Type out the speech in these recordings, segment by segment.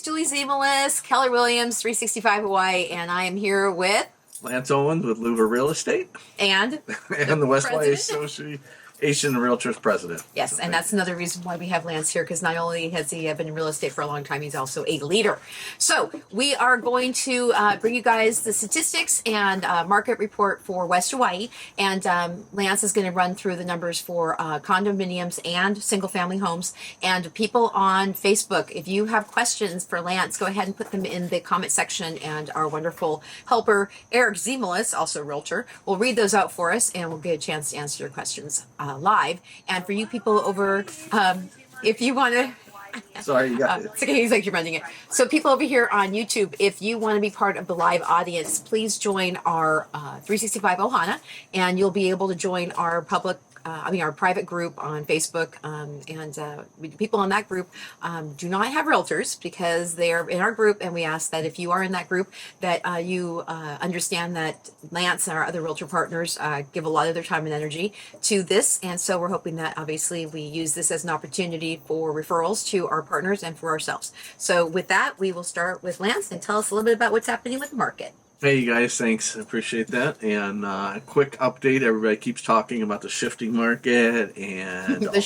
is Julie Ziemelis, Keller Williams, 365 Hawaii, and I am here with Lance Owens with LUVA Real Estate and the West Hawaii Association of Realtors president. Yes, and that's another reason why we have Lance here, because not only has he been in real estate for a long time, he's also a leader. So we are going to bring you guys the statistics and market report for West Hawaii, and Lance is going to run through the numbers for condominiums and single-family homes. And people on Facebook, if you have questions for Lance, go ahead and put them in the comment section, and our wonderful helper, Eric Ziemelis, also a realtor, will read those out for us, and we'll get a chance to answer your questions live. And for you people over, if you want to, sorry, you got it. It's okay, he's like you're running it. So people over here on YouTube, if you want to be part of the live audience, please join our 365 Ohana, and you'll be able to join our public. Our private group on Facebook, and people in that group do not have realtors because they are in our group, and we ask that if you are in that group that you understand that Lance and our other realtor partners give a lot of their time and energy to this, and so we're hoping that obviously we use this as an opportunity for referrals to our partners and for ourselves. So with that, we will start with Lance and tell us a little bit about what's happening with the market. Hey, you guys, thanks. I appreciate that. And a quick update. Everybody keeps talking about the shifting market and the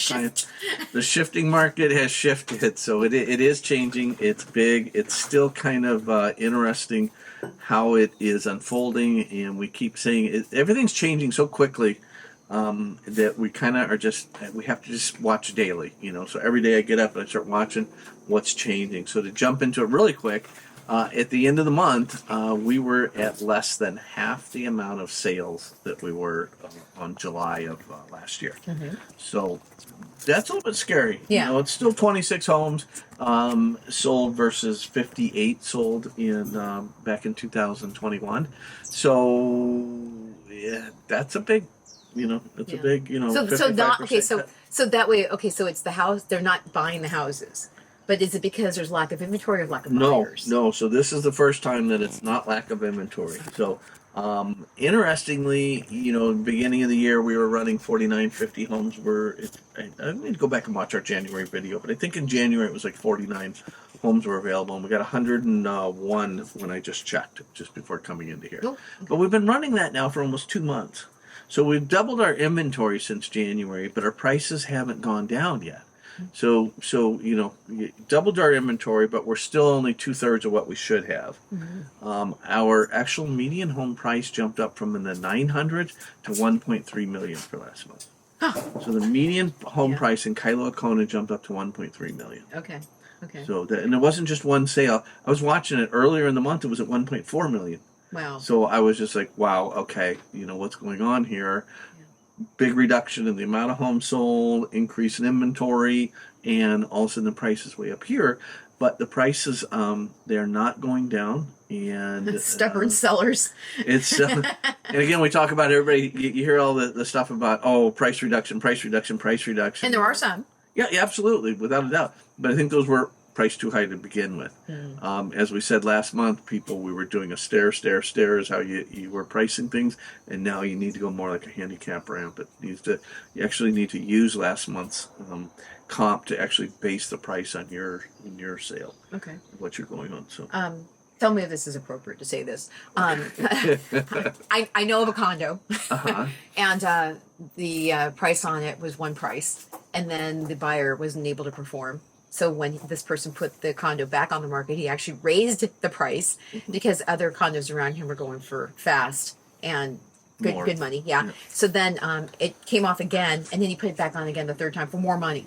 shifting market has shifted. So it is changing. It's big. It's still kind of interesting how it is unfolding. And we keep saying everything's changing so quickly that we kind of we have to just watch daily. So every day I get up and I start watching what's changing. So to jump into it really quick, at the end of the month, we were at less than half the amount of sales that we were on July of last year. Mm-hmm. So that's a little bit scary. Yeah. It's still 26 homes sold versus 58 sold in back in 2021. So yeah, that's a big, it's a big, So that way, so it's the house. They're not buying the houses. But is it because there's lack of inventory or lack of buyers? No. So this is the first time that it's not lack of inventory. So interestingly, beginning of the year, we were running 4950 homes. I need to go back and watch our January video, but I think in January it was like 49 homes were available, and we got 101 when I just checked, just before coming into here. Oh, okay. But we've been running that now for almost 2 months. So we've doubled our inventory since January, but our prices haven't gone down yet. So we doubled our inventory, but we're still only 2/3 of what we should have. Mm-hmm. Our actual median home price jumped up from in the 900 to 1.3 million for last month. Oh. So the median home price in Kailua Kona jumped up to 1.3 million. Okay. So and it wasn't just one sale. I was watching it earlier in the month. It was at 1.4 million. Wow. So I was just like, wow, okay, what's going on here? Big reduction in the amount of homes sold, increase in inventory, and all of a sudden the price is way up here. But the prices, they're not going down. And stubborn sellers. It's and again, we talk about everybody. You hear all the stuff about price reduction, and there are some. Yeah, absolutely, without a doubt. But I think those were priced too high to begin with. As we said last month, we were doing a stair is how you were pricing things, and now you need to go more like a handicap ramp. You actually need to use last month's comp to actually base the price on your sale. Okay. What you're going on. So tell me if this is appropriate to say this. I know of a condo, and the price on it was one price, and then the buyer wasn't able to perform. So when this person put the condo back on the market, he actually raised the price because other condos around him were going for fast and good money. Yeah. So then it came off again, and then he put it back on again the third time for more money.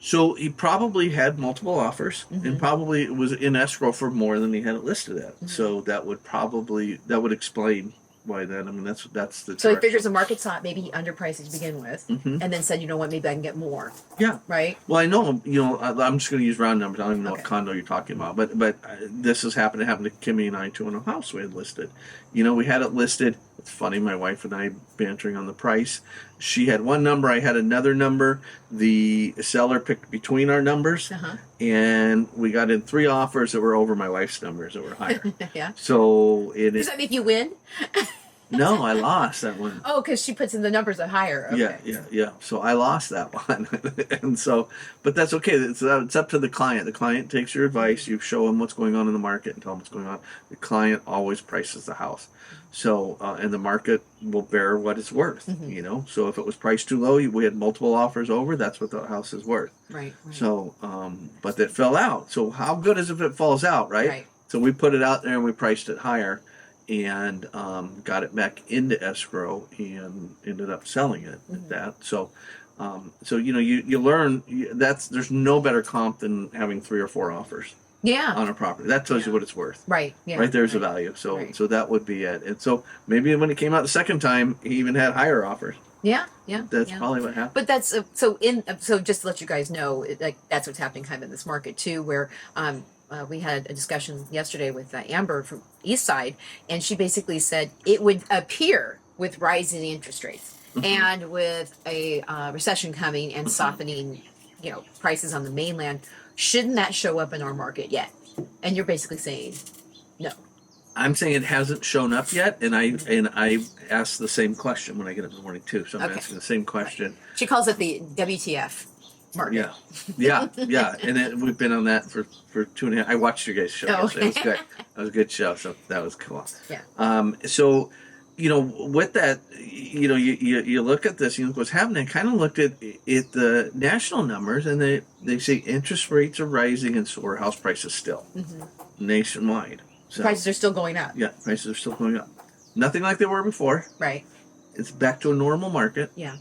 So he probably had multiple offers, and probably was in escrow for more than he had it listed at. Mm-hmm. So that would explain why that. I mean, that's the. So he figures the market's hot. Maybe he underpriced to begin with, and then said, you know what, maybe I can get more. Yeah. Right. Well, I know. I'm just going to use round numbers. I don't even know what condo you're talking about, but this has happened to Kimmy and I too in a house we had listed. We had it listed. It's funny. My wife and I bantering on the price. She had one number. I had another number. The seller picked between our numbers, and we got in 3 offers that were over my wife's numbers that were higher. Yeah. So does that make you win? No, I lost that one. Oh, because she puts in the numbers at higher. Okay. Yeah. So I lost that one, and so, but that's okay. It's up to the client. The client takes your advice. You show them what's going on in the market and tell them what's going on. The client always prices the house, so and the market will bear what it's worth. So if it was priced too low, we had multiple offers over. That's what the house is worth. Right. So, but it fell out. So how good is it if it falls out, right? Right. So we put it out there and we priced it higher, and got it back into escrow and ended up selling it at that. So, you learn there's no better comp than having 3 or 4 offers Yeah. on a property. That tells you what it's worth. Right. Yeah. Right there's the value. So so that would be it. And so maybe when it came out the second time, he even had higher offers. Yeah. That's probably what happened. But that's so just to let you guys know, that's what's happening kind of in this market too, where we had a discussion yesterday with Amber from East Side, and she basically said it would appear with rising interest rates and with a recession coming and softening, prices on the mainland, shouldn't that show up in our market yet? And you're basically saying no. I'm saying it hasn't shown up yet, and I ask the same question when I get up in the morning too. So I'm asking the same question. Right. She calls it the WTF market. Yeah, and we've been on that for 2.5. I watched your guys' show. It was good. That was a good show. So that was cool. Yeah. So, with that, you look at this, you look what's happening. I kind of looked at the national numbers, and they say interest rates are rising, and so are house prices still nationwide. So, prices are still going up. Yeah, prices are still going up. Nothing like they were before. Right. It's back to a normal market. Yeah.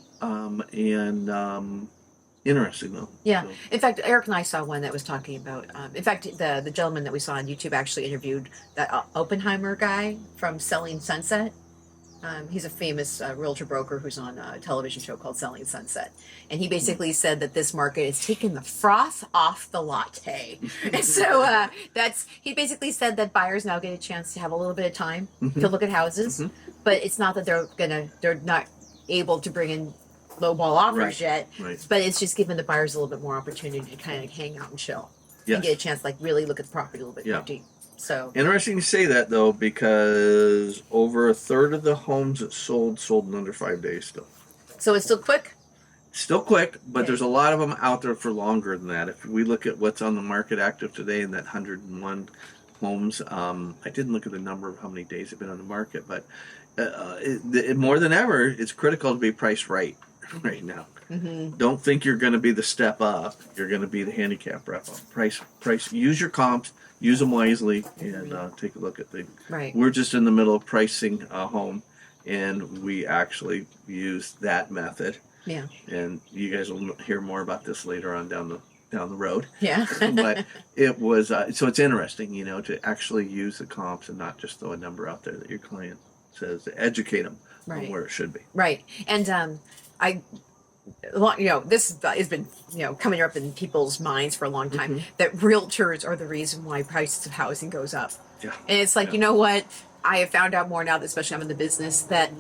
Interesting though. Yeah. So. In fact, Eric and I saw one that was talking about. In fact, the gentleman that we saw on YouTube actually interviewed that Oppenheimer guy from Selling Sunset. He's a famous realtor broker who's on a television show called Selling Sunset, and he basically said that this market is taking the froth off the latte. And so he basically said that buyers now get a chance to have a little bit of time to look at houses, but it's not that they're not able to bring in lowball offers yet, but it's just giving the buyers a little bit more opportunity to kind of hang out and chill and get a chance to really look at the property a little bit more deep. So interesting you say that though, because over a third of the homes that sold in under 5 days still. So it's still quick? Still quick, but there's a lot of them out there for longer than that. If we look at what's on the market active today in that 101 homes, I didn't look at the number of how many days they've been on the market, but more than ever, it's critical to be priced right now. Don't think you're going to be the step up. You're going to be the handicap wrap up. Price. Use your comps. Use them wisely, and take a look at things. Right. We're just in the middle of pricing a home, and we actually use that method. Yeah. And you guys will hear more about this later on down the road. Yeah. But it was so it's interesting, to actually use the comps and not just throw a number out there that your client says, to educate them on where it should be. Right. And this has been, coming up in people's minds for a long time, that realtors are the reason why prices of housing goes up. Yeah. And it's like, you know what? I have found out more now, that especially I'm in the business, that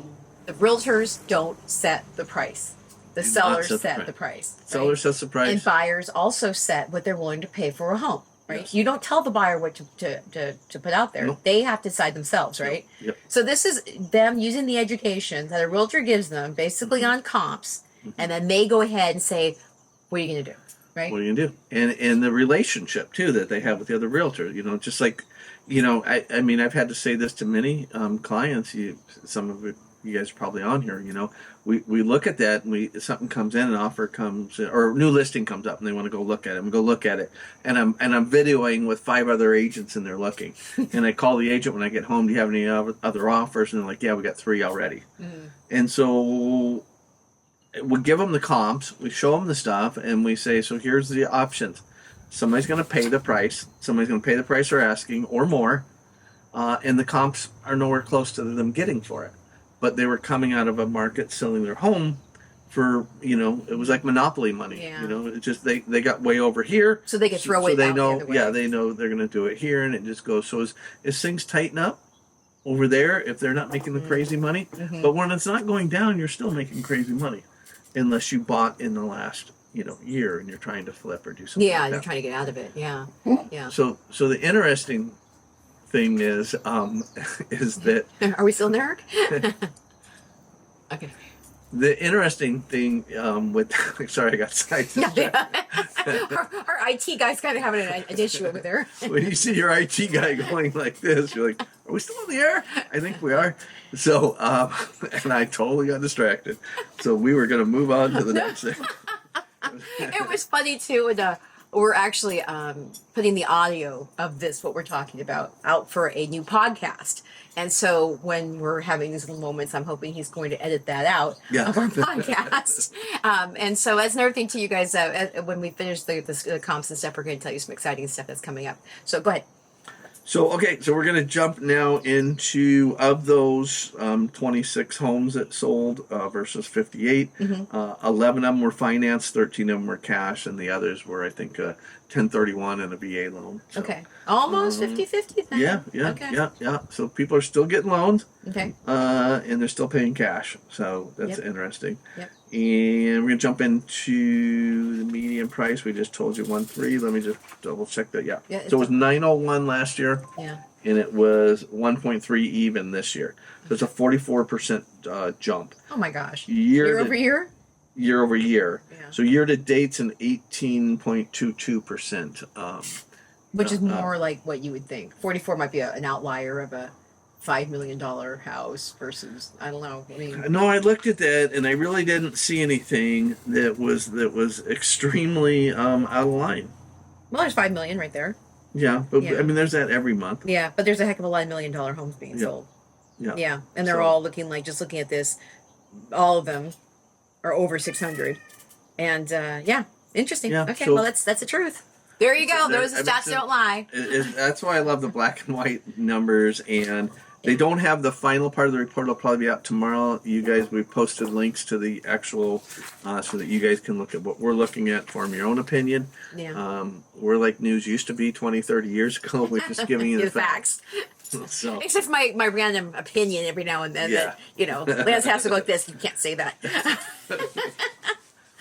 the realtors don't set the price. The sellers set the price. Seller sets the price. And buyers also set what they're willing to pay for a home. Right. Yes. You don't tell the buyer what to put out there. Nope. They have to decide themselves, right? Yep. So this is them using the education that a realtor gives them, basically on comps, and then they go ahead and say, "What are you going to do?" Right? What are you going to do? And the relationship too that they have with the other realtor. Just like, I mean, I've had to say this to many clients. Some of you guys are probably on here. We look at that, and something comes in, an offer comes in, or a new listing comes up, and they want to go look at it. And we go look at it, and I'm videoing with 5 other agents, and they're looking. And I call the agent when I get home. Do you have any other offers? And they're like, yeah, we got 3 already. And so we give them the comps, we show them the stuff, and we say, so here's the options. Somebody's going to pay the price. Somebody's going to pay the price they're asking or more, and the comps are nowhere close to them getting for it. But they were coming out of a market selling their home for, it was like monopoly money. Yeah. It's just they got way over here. So they could throw it out the other way. Yeah, they know they're going to do it here, and it just goes. So as things tighten up over there, if they're not making the crazy money, but when it's not going down, you're still making crazy money, unless you bought in the last year and you're trying to flip or do something. Yeah, like you're that. trying to get out of it. Yeah, yeah. So the interesting thing is that Are we still in there? Okay. the interesting thing with sorry, I got sidetracked. our IT guy's kind of having an issue over there. When you see your IT guy going like this, you're like, "Are we still in the air?" I think we are. So, and I totally got distracted. So we were going to move on to the next thing. It was funny too. And we're actually putting the audio of this, what we're talking about, out for a new podcast. And so when we're having these little moments, I'm hoping he's going to edit that out of our podcast. And so that's another thing to you guys. When we finish the comps and stuff, we're going to tell you some exciting stuff that's coming up. So go ahead. So we're going to jump now into, of those 26 homes that sold versus 58. 11 of them were financed, 13 of them were cash, and the others were, I think, 1031 and a VA loan. So, okay, almost 50-50 then. Yeah. So people are still getting loans. Okay. And they're still paying cash. So that's interesting. Yep. And we're going to jump into the median price. We just told you 1.3. Let me just double check that. Yeah. So it was 901 last year. Yeah. And it was 1.3 even this year. So it's a 44% jump. Oh my gosh. Year over year? Year over year. Yeah. So year to date's an 18.22%. Which is more like what you would think. 44 might be an outlier of a $5 million house versus, I don't know. I mean, no, I looked at that and I really didn't see anything that was extremely out of line. Well, there's $5 million right there. Yeah, but I mean, there's that every month. Yeah, but there's a heck of a lot of $1 million homes being sold. Yeah, and they're all looking like, just looking at this, all of them are over 600, and interesting. Yeah, okay, so, well that's the truth. There you go. Those stats don't lie. That's why I love the black and white numbers, and they don't have the final part of the report. It'll probably be out tomorrow. You guys, we've posted links to the actual, so that you guys can look at what we're looking at, form your own opinion. Yeah. We're like news used to be 20, 30 years ago. We're just giving you the facts. So. Except my random opinion every now and then. Yeah. That, Lance has to go like this. You can't say that.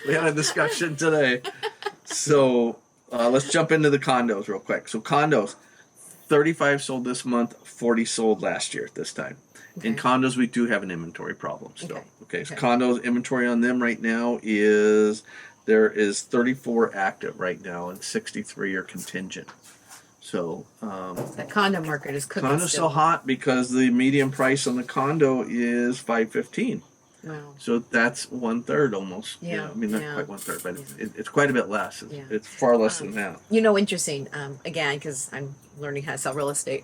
We had a discussion today. So let's jump into the condos real quick. So condos, 35 sold this month, 40 sold last year at this time. Okay. In condos, we do have an inventory problem still. Okay. So condos, inventory on them right now there is 34 active right now and 63 are contingent. So the condo market is cooking. Condo's still hot because the median price on the condo is $515. Wow. So that's 1/3 almost. Yeah. I mean, not quite 1/3, but it's quite a bit less. It's far less than that. Interesting. Again, because I'm learning how to sell real estate.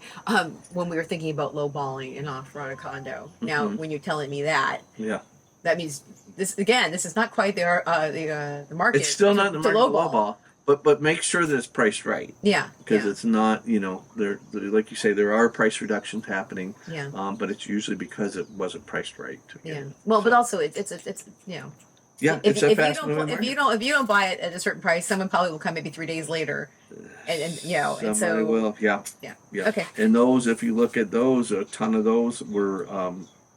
When we were thinking about lowballing an off-road condo, now when you're telling me that, that means this is not quite the market. It's still not the market lowball. But make sure that it's priced right. Yeah. Because it's not, there like you say, there are price reductions happening. Yeah. But it's usually because it wasn't priced right. Well, but also it's Yeah, if you don't buy it at a certain price, someone probably will come maybe 3 days later, and somebody will. Yeah. Okay. And those, if you look at those, a ton of those were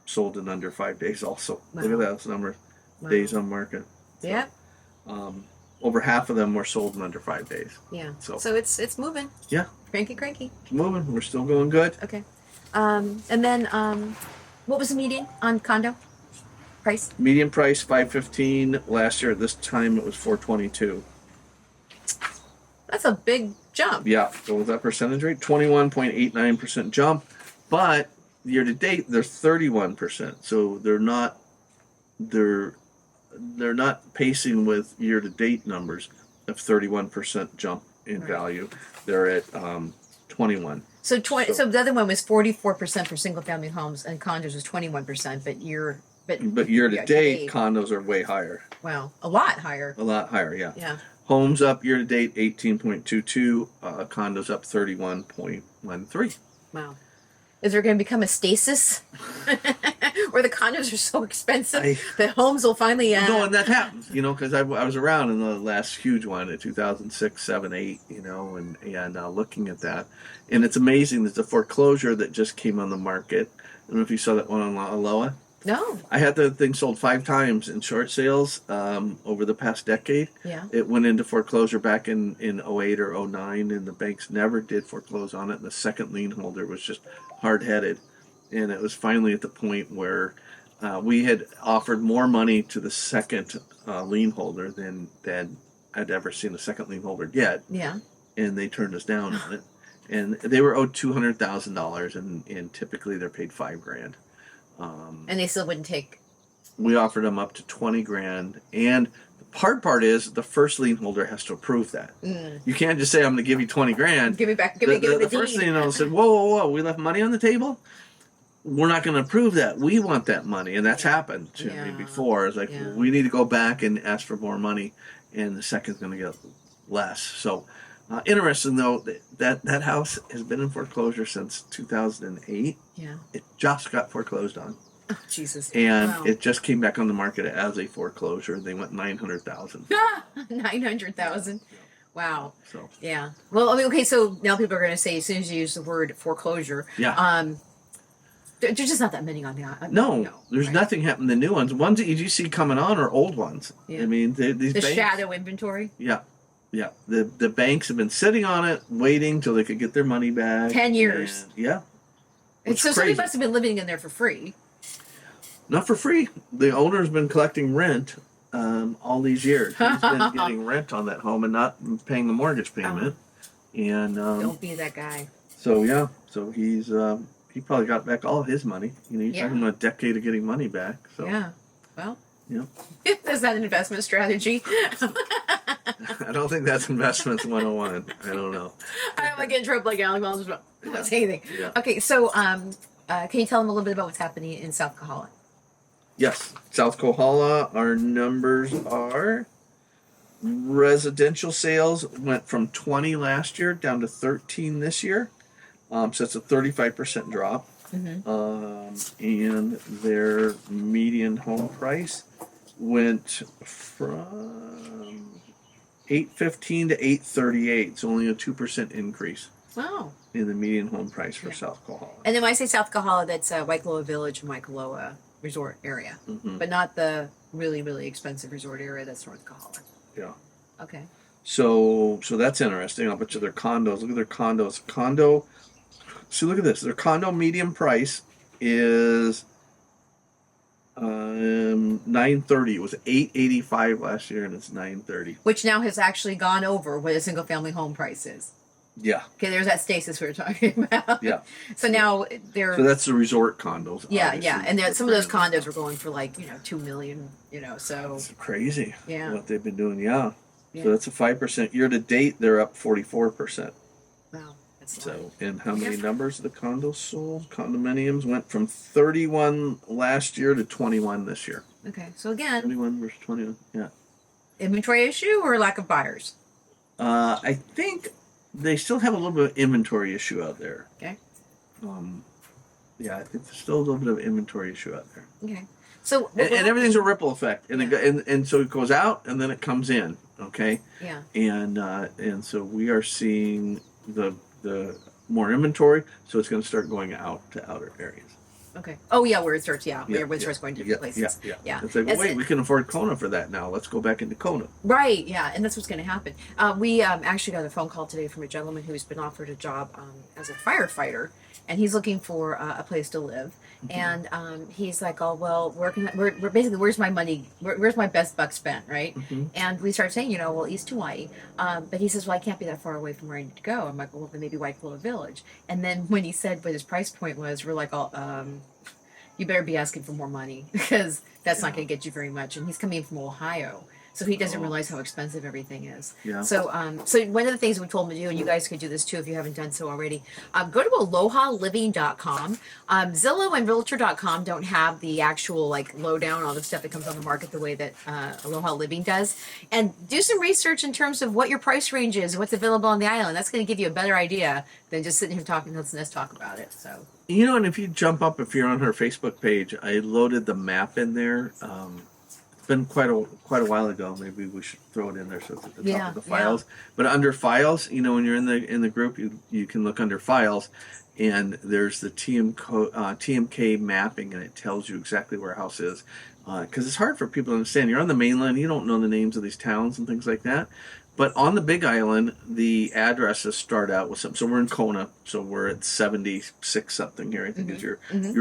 sold in under 5 days. Also, look at those numbers, days on market. So, over half of them were sold in under 5 days. Yeah. So it's moving. Yeah. Cranky. It's moving. We're still going good. Okay. And then what was the median on condo price? Median price $515. Last year at this time it was $422. That's a big jump. Yeah. So with that percentage rate, 21.89% jump, but year to date they're 31%. So they're not pacing with year to date numbers of 31% jump in value. They're at 21. So the other one was 44% for single family homes, and condos was 21%. But year to date, condos are way higher. Wow, a lot higher. A lot higher, yeah. Yeah. Homes up year to date 18.22. Condos up 31.13. Wow. Is there going to become a stasis where the condos are so expensive that homes will finally... No, and that happens, because I was around in the last huge one in 2006, 7, 8, and looking at that. And it's amazing that the foreclosure that just came on the market, I don't know if you saw that one on LUVA. No. I had the thing sold 5 times in short sales over the past decade. Yeah. It went into foreclosure back in '08 or '09, and the banks never did foreclose on it. And the second lien holder was just hard-headed. And it was finally at the point where we had offered more money to the second lien holder than I'd ever seen a second lien holder get. Yeah. And they turned us down on it. And they were owed $200,000, and typically they're paid $5,000. And they still wouldn't take. We offered them up to $20,000, and the hard part is the first lien holder has to approve that. You can't just say, "I'm going to give you $20,000." Give me back. Give me The first lien holder said, "Whoa! We left money on the table. We're not going to approve that. We want that money," and that's happened to me before. It's like we need to go back and ask for more money, and the second's going to get less. So. Interesting though that house has been in foreclosure since 2008. Yeah. It just got foreclosed on. Oh, Jesus. And it just came back on the market as a foreclosure. They went 900,000. 900,000. Wow. So yeah. Well, I mean, okay. So now people are going to say, as soon as you use the word foreclosure, there's just not that many on the. No, there's nothing happening. The new ones that you see coming on are old ones. Yeah. I mean, these the banks, shadow inventory. Yeah. Yeah, the banks have been sitting on it, waiting till they could get their money back. 10 years. And so somebody must have been living in there for free. Not for free. The owner's been collecting rent all these years. He's been getting rent on that home and not paying the mortgage payment. And don't be that guy. So he's he probably got back all of his money. He's talking about a decade of getting money back. So well. Yeah. Is that an investment strategy? I don't think that's investments 101. I don't know. I don't want to get in trouble like Alex. I don't want to say anything. Yeah. Okay, so can you tell them a little bit about what's happening in South Kohala? Yes. South Kohala, our numbers are residential sales went from 20 last year down to 13 this year. So it's a 35% drop. And their median home price went from $815 to $838. It's only a 2% increase. Wow. In the median home price for South Kohala. And then when I say South Kohala, that's Waikoloa Village and Waikoloa Resort area, but not the really, really expensive resort area that's North Kohala. Yeah. Okay. So that's interesting. I'll bet you their condos. Look at their condos. See, look at this. Their condo median price is $930. It was $885 last year, and it's $930. Which now has actually gone over what a single family home price is. Yeah. Okay, there's that stasis we were talking about. Yeah. So now they're. So that's the resort condos. Yeah, obviously. yeah, and some of those condos were going for like $2 million. So. It's crazy. Yeah. What they've been doing. Yeah. So that's a 5% year to date. They're up 44%. Wow. So, and how many numbers of the condos sold? Condominiums went from 31 last year to 21 this year. Okay, so again, 21 versus 21. Yeah. Inventory issue or lack of buyers? I think they still have a little bit of inventory issue out there. Okay. Yeah, I think there's still a little bit of inventory issue out there. Okay. So and everything's a ripple effect, and and so it goes out and then it comes in. Okay. Yeah. And so we are seeing the more inventory, so it's going to start going out to outer areas. Okay. Oh yeah, where it starts. Where it starts going to different places. Yeah. It's like, well, wait, we can afford Kona for that now. Let's go back into Kona. Right. Yeah, and that's what's going to happen. We actually got a phone call today from a gentleman who's been offered a job as a firefighter, and he's looking for a place to live. And he's like, oh, well, we're basically, where's my money? Where's my best buck spent, right? And we start saying, well, East Hawaii. But he says, well, I can't be that far away from where I need to go. I'm like, well, then maybe Waikoloa Village. And then when he said what his price point was, we're like, you better be asking for more money because that's not going to get you very much. And he's coming from Ohio. So he doesn't realize how expensive everything is. Yeah. So one of the things we told him to do, and you guys could do this too if you haven't done so already, go to alohaliving.com. Zillow and Realtor.com don't have the actual lowdown, all the stuff that comes on the market the way that Aloha Living does. And do some research in terms of what your price range is and what's available on the island. That's going to give you a better idea than just sitting here listening to us talk about it. So. And if you jump up, if you're on her Facebook page, I loaded the map in there. been quite a while ago. Maybe we should throw it in there so it's at the top of the Yeah. files. But under files, when you're in the group, you can look under files, and there's the TMK mapping, and it tells you exactly where a house is. Because it's hard for people to understand. You're on the mainland, you don't know the names of these towns and things like that. But on the Big Island, the addresses start out with something. So we're in Kona, so we're at 76 something here. I think is your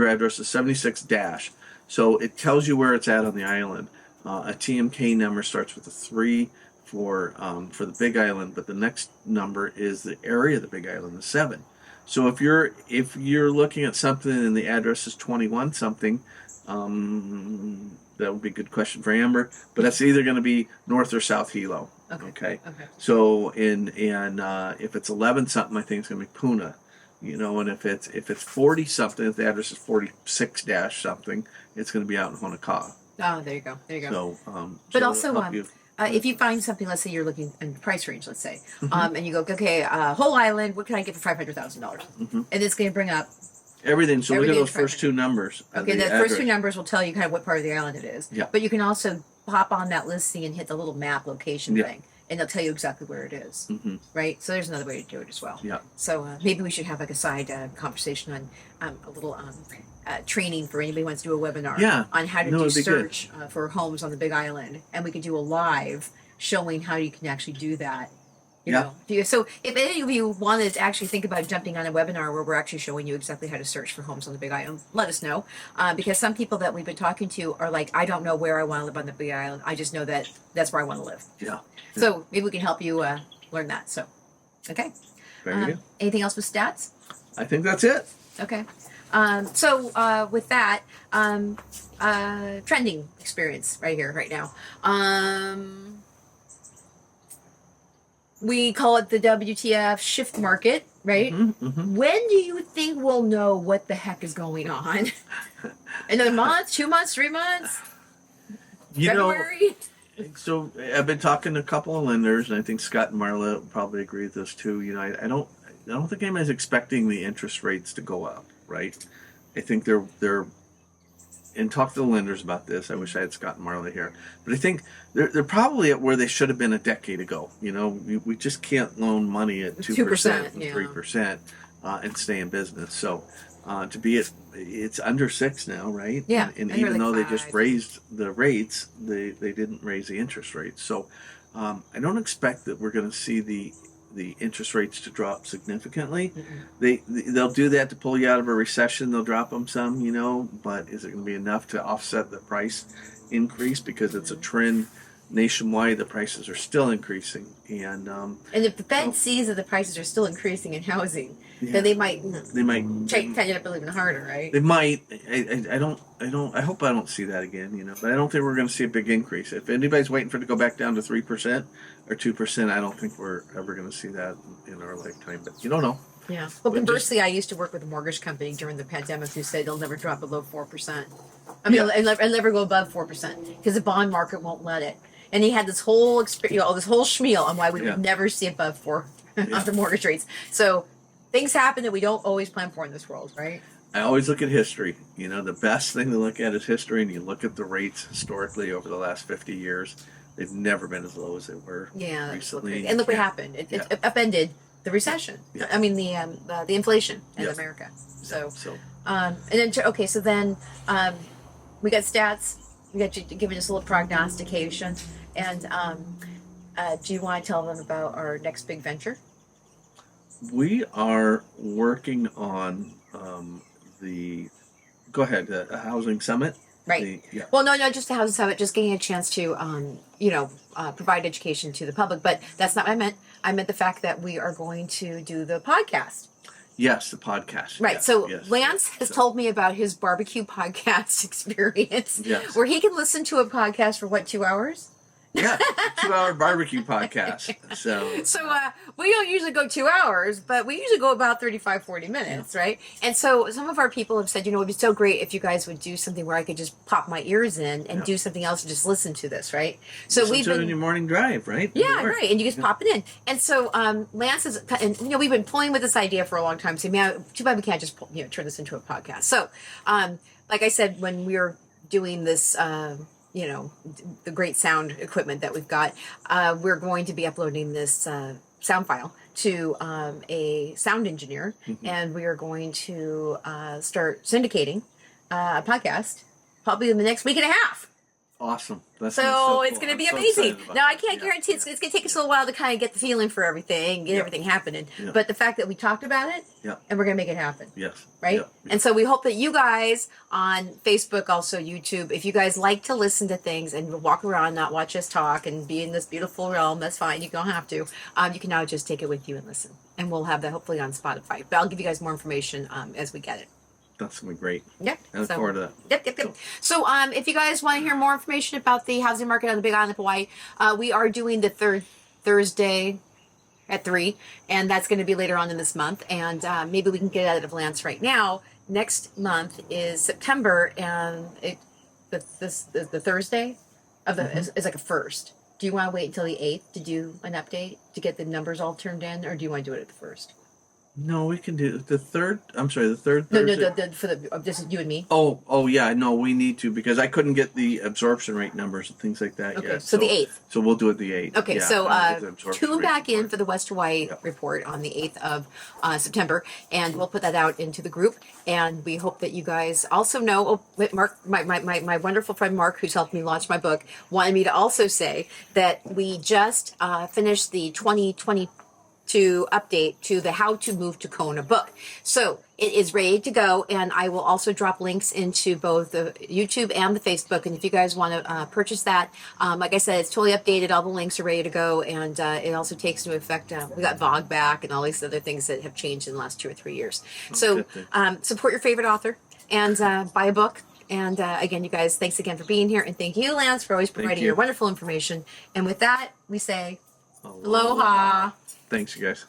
address is 76 dash. So it tells you where it's at on the island. A TMK number starts with a 3 for the Big Island, but the next number is the area of the Big Island, the 7. So if you're looking at something and the address is 21 something, that would be a good question for Amber. But that's either going to be North or South Hilo. Okay. So if it's 11 something, I think it's going to be Puna. And if it's 40 something, if the address is 46 dash something, it's going to be out in Honokaa. Oh, there you go. So, but also, if you find something, let's say you're looking in price range, let's say, and you go, okay, whole island, what can I get for $500,000? And it's going to bring up everything. So look at those first two numbers. Okay, the first two numbers will tell you kind of what part of the island it is. Yeah. But you can also pop on that listing and hit the little map location thing, and they'll tell you exactly where it is. Right? So there's another way to do it as well. Yeah. So maybe we should have like a side conversation on a little training for anybody who wants to do a webinar on how to do search for homes on the Big Island, and we could do a live showing how you can actually do that. You know. So if any of you want to actually think about jumping on a webinar where we're actually showing you exactly how to search for homes on the Big Island, let us know. Because some people that we've been talking to are like, I don't know where I want to live on the Big Island. I just know that that's where I want to live. Yeah. So maybe we can help you learn that. So, okay. Very good. Anything else with stats? I think that's it. Okay. So with that, trending experience right here, right now. We call it the WTF shift market, right? When do you think we'll know what the heck is going on? Another month, 2 months, 3 months? February? So I've been talking to a couple of lenders, and I think Scott and Marla probably agree with this too. I don't think anybody's expecting the interest rates to go up, right? I think they're and talk to the lenders about this. I wish I had Scott and Marla here, but I think they're probably at where they should have been a decade ago. We just can't loan money at 2% and 3% and stay in business. So to be it's under 6 now, right? Yeah. And even though they just raised the rates, they didn't raise the interest rates. So I don't expect that we're going to see the interest rates to drop significantly. They'll do that to pull you out of a recession. They'll drop them some, but is it going to be enough to offset the price increase? Because it's a trend nationwide. The prices are still increasing, and if the Fed sees that the prices are still increasing in housing, then they might tighten up even harder, right? They might. I hope I don't see that again, but I don't think we're going to see a big increase. If anybody's waiting for it to go back down to 3% or 2%, I don't think we're ever going to see that in our lifetime. But you don't know. Yeah. Well, conversely, I used to work with a mortgage company during the pandemic who said they'll never drop below 4%. I mean, it'll never go above 4% because the bond market won't let it. And he had this whole experience, this whole spiel on why we would never see above 4 on the mortgage rates. So things happen that we don't always plan for in this world, right? I always look at history. The best thing to look at is history, and you look at the rates historically over the last 50 years. They've never been as low as they were recently. And look what happened. It upended the recession. Yeah. I mean, the inflation in America. So, and then, so then we got stats. We got you giving us a little prognostication. And do you want to tell them about our next big venture? We are working on go ahead, a housing summit. Right. Well, no, just the housing summit, just getting a chance to, provide education to the public. But that's not what I meant. I meant the fact that we are going to do the podcast. Yes, the podcast. Right. Yes, so yes, Lance has told me about his barbecue podcast experience, where he can listen to a podcast for 2 hours? Yeah, 2-hour barbecue podcast. So we don't usually go 2 hours, but we usually go about 35, 40 minutes, right? And so some of our people have said, it'd be so great if you guys would do something where I could just pop my ears in and do something else and just listen to this, right? So we've been in your morning drive, right? Yeah, right. And you just pop it in. And so Lance is, and we've been playing with this idea for a long time. So too bad we can't just turn this into a podcast. So like I said, when we were doing this you know, the great sound equipment that we've got, we're going to be uploading this sound file to a sound engineer, and we are going to start syndicating a podcast probably in the next week and a half. Awesome. That So sounds so it's cool. going to be I'm so amazing. excited about Now, I that. can't guarantee it's going to take us a little while to kind of get the feeling for everything, get everything happening. But the fact that we talked about it, and we're going to make it happen. Yes. Right? Yep. And so we hope that you guys on Facebook, also YouTube, if you guys like to listen to things and walk around, not watch us talk and be in this beautiful realm, that's fine. You don't have to. You can now just take it with you and listen. And we'll have that hopefully on Spotify. But I'll give you guys more information as we get it. That's going to be great. Yep. I look forward to that. Yep. So, if you guys want to hear more information about the housing market on the Big Island of Hawaii, we are doing the third Thursday at 3, and that's going to be later on in this month. And maybe we can get out of Lance right now. Next month is September, and the Thursday of the is like a first. Do you want to wait until the 8th to do an update to get the numbers all turned in, or do you want to do it at the first? No, we can do the third. I'm sorry, the third No, Thursday. for this is you and me. Oh, yeah. No, we need to because I couldn't get the absorption rate numbers and things like that Okay, yet. so the 8th. So we'll do it the 8th. Okay, Yeah, so I'll get the absorption tune rate back in report. for the West Hawaii report on the 8th of September, and we'll put that out into the group. And we hope that you guys also know. Oh, Mark, my wonderful friend Mark, who's helped me launch my book, wanted me to also say that we just finished the 2022 update to the How to Move to Kona book. So it is ready to go, and I will also drop links into both the YouTube and the Facebook. And if you guys want to purchase that, like I said, it's totally updated. All the links are ready to go, and it also takes into effect. We got VOG back and all these other things that have changed in the last 2 or 3 years. So support your favorite author and buy a book. And again, you guys, thanks again for being here, and thank you, Lance, for always providing your wonderful information. And with that, we say aloha. Thanks, you guys.